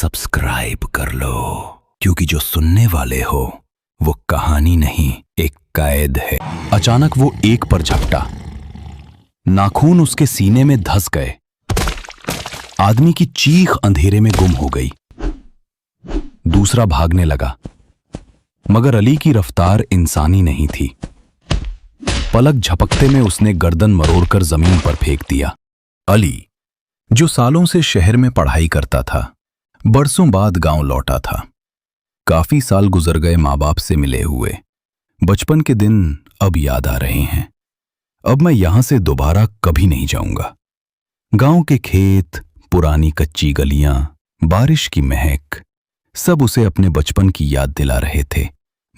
Subscribe कर लो, क्योंकि जो सुनने वाले हो वो कहानी नहीं, एक कैद है। अचानक वो एक पर झपटा, नाखून उसके सीने में धंस गए। आदमी की चीख अंधेरे में गुम हो गई। दूसरा भागने लगा, मगर अली की रफ्तार इंसानी नहीं थी। पलक झपकते में उसने गर्दन मरोड़कर जमीन पर फेंक दिया। अली, जो सालों से शहर में पढ़ाई करता था, बरसों बाद गांव लौटा था। काफी साल गुजर गए माँ बाप से मिले हुए। बचपन के दिन अब याद आ रहे हैं। अब मैं यहां से दोबारा कभी नहीं जाऊंगा। गांव के खेत, पुरानी कच्ची गलियां, बारिश की महक, सब उसे अपने बचपन की याद दिला रहे थे।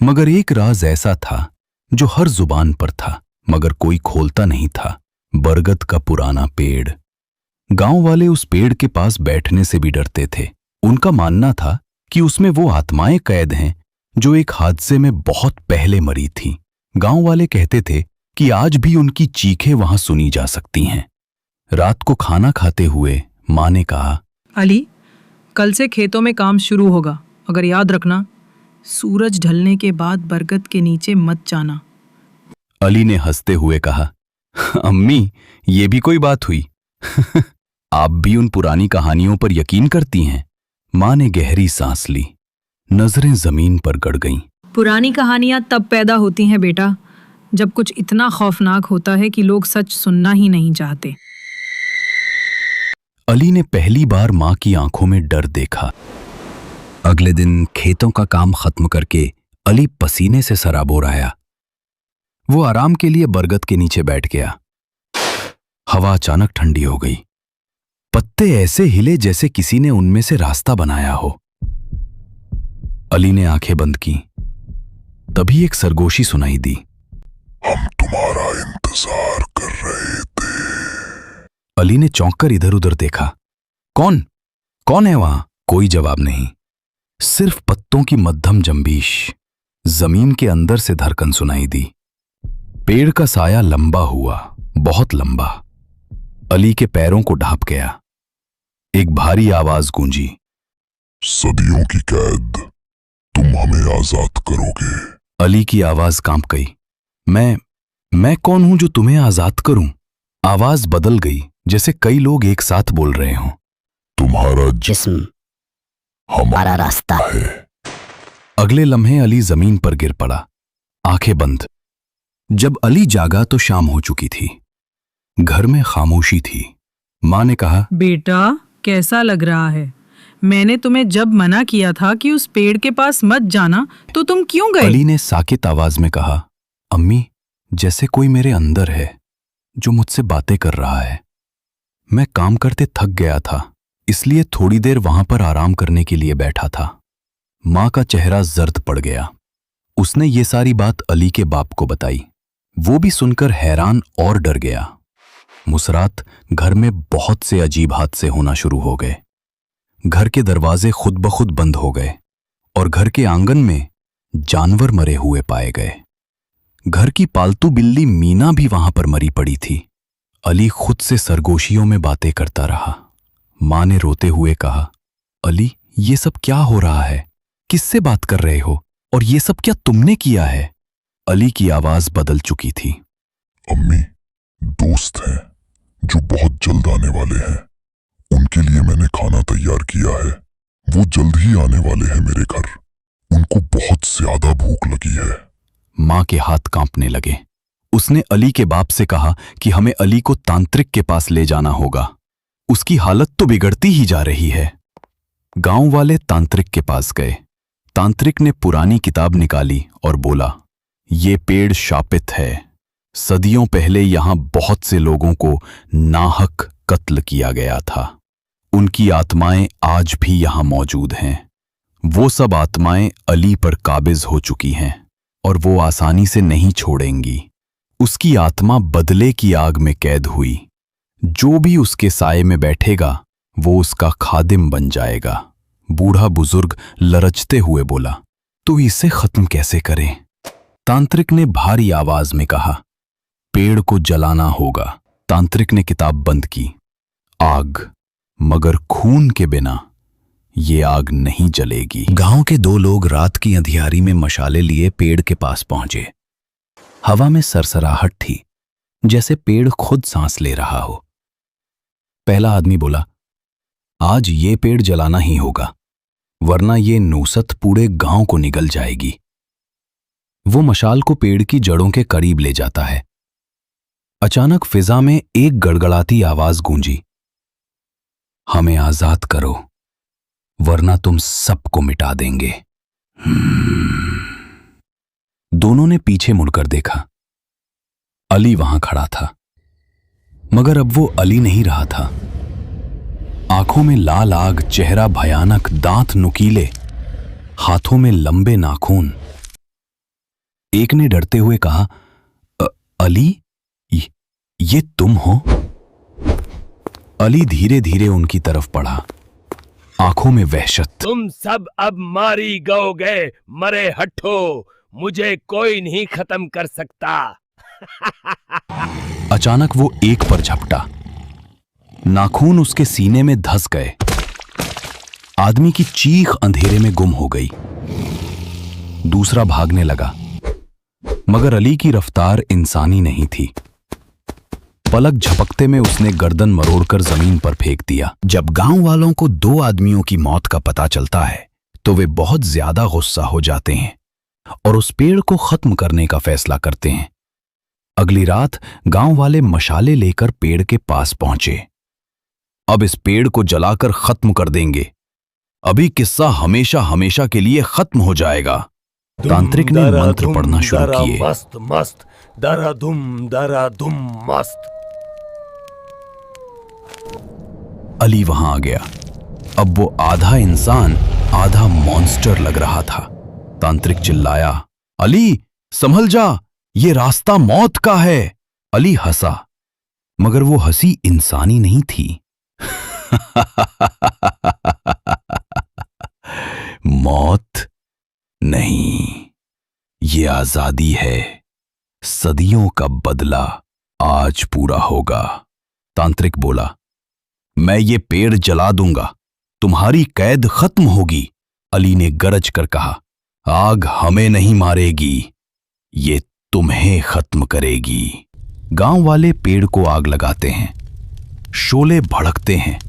मगर एक राज ऐसा था जो हर जुबान पर था, मगर कोई खोलता नहीं था। बरगद का पुराना पेड़। गांव वाले उस पेड़ के पास बैठने से भी डरते थे। उनका मानना था कि उसमें वो आत्माएं कैद हैं जो एक हादसे में बहुत पहले मरी थीं। गांव वाले कहते थे कि आज भी उनकी चीखें वहां सुनी जा सकती हैं। रात को खाना खाते हुए मां ने कहा, अली, कल से खेतों में काम शुरू होगा, मगर याद रखना, सूरज ढलने के बाद बरगद के नीचे मत जाना। अली ने हंसते हुए कहा, अम्मी, ये भी कोई बात हुई? आप भी उन पुरानी कहानियों पर यकीन करती हैं? मां ने गहरी सांस ली, नजरें जमीन पर गड़ गईं। पुरानी कहानियां तब पैदा होती हैं बेटा, जब कुछ इतना खौफनाक होता है कि लोग सच सुनना ही नहीं चाहते। अली ने पहली बार मां की आंखों में डर देखा। अगले दिन खेतों का काम खत्म करके अली पसीने से सराबोर आया। वो आराम के लिए बरगद के नीचे बैठ गया। हवा अचानक ठंडी हो गई। पत्ते ऐसे हिले जैसे किसी ने उनमें से रास्ता बनाया हो। अली ने आंखें बंद की। तभी एक सरगोशी सुनाई दी, हम तुम्हारा इंतजार कर रहे थे। अली ने चौंककर इधर उधर देखा। कौन कौन है वहां? कोई जवाब नहीं, सिर्फ पत्तों की मध्यम जंबीश। जमीन के अंदर से धड़कन सुनाई दी। पेड़ का साया लंबा हुआ, बहुत लंबा। अली के पैरों को ढांप गया। एक भारी आवाज गूंजी, सदियों की कैद, तुम हमें आजाद करोगे। अली की आवाज कांप गई। मैं कौन हूं जो तुम्हें आजाद करूं? आवाज बदल गई, जैसे कई लोग एक साथ बोल रहे हों। तुम्हारा जिस्म हमारा रास्ता है। अगले लम्हे अली जमीन पर गिर पड़ा, आंखें बंद। जब अली जागा तो शाम हो चुकी थी। घर में खामोशी थी। मां ने कहा, बेटा, कैसा लग रहा है? मैंने तुम्हें जब मना किया था कि उस पेड़ के पास मत जाना, तो तुम क्यों गए? अली ने साकित आवाज में कहा, अम्मी, जैसे कोई मेरे अंदर है जो मुझसे बातें कर रहा है। मैं काम करते थक गया था, इसलिए थोड़ी देर वहां पर आराम करने के लिए बैठा था। मां का चेहरा जर्द पड़ गया। उसने ये सारी बात अली के बाप को बताई। वो भी सुनकर हैरान और डर गया। मुसरात घर में बहुत से अजीब हादसे होना शुरू हो गए। घर के दरवाजे खुद ब खुद बंद हो गए और घर के आंगन में जानवर मरे हुए पाए गए। घर की पालतू बिल्ली मीना भी वहां पर मरी पड़ी थी। अली खुद से सरगोशियों में बातें करता रहा। मां ने रोते हुए कहा, अली, ये सब क्या हो रहा है? किससे बात कर रहे हो? और ये सब क्या तुमने किया है? अली की आवाज बदल चुकी थी। अम्मी, दोस्त हैं जो बहुत जल्द आने वाले हैं। उनके लिए मैंने खाना तैयार किया है। वो जल्द ही आने वाले हैं मेरे घर। उनको बहुत ज्यादा भूख लगी है। मां के हाथ कांपने लगे। उसने अली के बाप से कहा कि हमें अली को तांत्रिक के पास ले जाना होगा। उसकी हालत तो बिगड़ती ही जा रही है। गांव वाले तांत्रिक के पास गए। तांत्रिक ने पुरानी किताब निकाली और बोला, ये पेड़ शापित है। सदियों पहले यहां बहुत से लोगों को नाहक कत्ल किया गया था। उनकी आत्माएं आज भी यहां मौजूद हैं। वो सब आत्माएं अली पर काबिज हो चुकी हैं और वो आसानी से नहीं छोड़ेंगी। उसकी आत्मा बदले की आग में कैद हुई। जो भी उसके साये में बैठेगा वो उसका खादिम बन जाएगा। बूढ़ा बुजुर्ग लरचते हुए बोला, तो इसे खत्म कैसे करें? तांत्रिक ने भारी आवाज में कहा, पेड़ को जलाना होगा। तांत्रिक ने किताब बंद की। आग, मगर खून के बिना ये आग नहीं जलेगी। गांव के दो लोग रात की अंधियारी में मशाले लिए पेड़ के पास पहुंचे। हवा में सरसराहट थी, जैसे पेड़ खुद सांस ले रहा हो। पहला आदमी बोला, आज ये पेड़ जलाना ही होगा, वरना ये नूसत पूरे गांव को निगल जाएगी। वो मशाल को पेड़ की जड़ों के करीब ले जाता है। अचानक फिजा में एक गड़गड़ाती आवाज गूंजी, हमें आजाद करो, वरना तुम सबको मिटा देंगे। दोनों ने पीछे मुड़कर देखा। अली वहां खड़ा था, मगर अब वो अली नहीं रहा था। आंखों में लाल आग, चेहरा भयानक, दांत नुकीले, हाथों में लंबे नाखून। एक ने डरते हुए कहा, अली, ये तुम हो? अली धीरे धीरे उनकी तरफ बढ़ा, आंखों में वहशत। तुम सब अब मारी गओगे, मरे हट्ठो, मुझे कोई नहीं खत्म कर सकता। अचानक वो एक पर झपटा, नाखून उसके सीने में धंस गए। आदमी की चीख अंधेरे में गुम हो गई। दूसरा भागने लगा, मगर अली की रफ्तार इंसानी नहीं थी। पलक झपकते में उसने गर्दन मरोड़कर जमीन पर फेंक दिया। जब गांव वालों को दो आदमियों की मौत का पता चलता है तो वे बहुत ज्यादा गुस्सा हो जाते हैं और उस पेड़ को खत्म करने का फैसला करते हैं। अगली रात गांव वाले मशाले लेकर पेड़ के पास पहुंचे। अब इस पेड़ को जलाकर खत्म कर देंगे, अभी किस्सा हमेशा हमेशा के लिए खत्म हो जाएगा। तांत्रिक ने मंत्र पढ़ना शुरू किए। मस्त मस्त दरा दुम मस्त। अली वहां आ गया। अब वो आधा इंसान आधा मॉन्स्टर लग रहा था। तांत्रिक चिल्लाया, अली संभल जा, ये रास्ता मौत का है। अली हंसा, मगर वो हंसी इंसानी नहीं थी। मौत नहीं, ये आजादी है। सदियों का बदला आज पूरा होगा। तांत्रिक बोला, मैं ये पेड़ जला दूंगा, तुम्हारी कैद खत्म होगी। अली ने गरज कर कहा, आग हमें नहीं मारेगी, ये तुम्हें खत्म करेगी। गांव वाले पेड़ को आग लगाते हैं, शोले भड़कते हैं।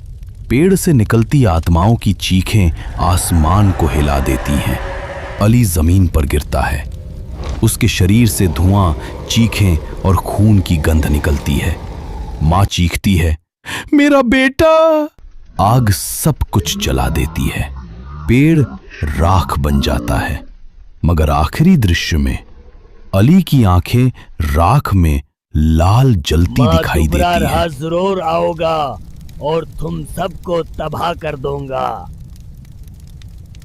पेड़ से निकलती आत्माओं की चीखें आसमान को हिला देती हैं। अली जमीन पर गिरता है। उसके शरीर से धुआं, चीखें और खून की गंध निकलती है। मां चीखती है, मेरा बेटा। आग सब कुछ जला देती है। पेड़ राख बन जाता है, मगर आखिरी दृश्य में अली की आंखें राख में लाल जलती दिखाई देती हैं। जरूर आओगा और तुम सबको तबाह कर दूंगा।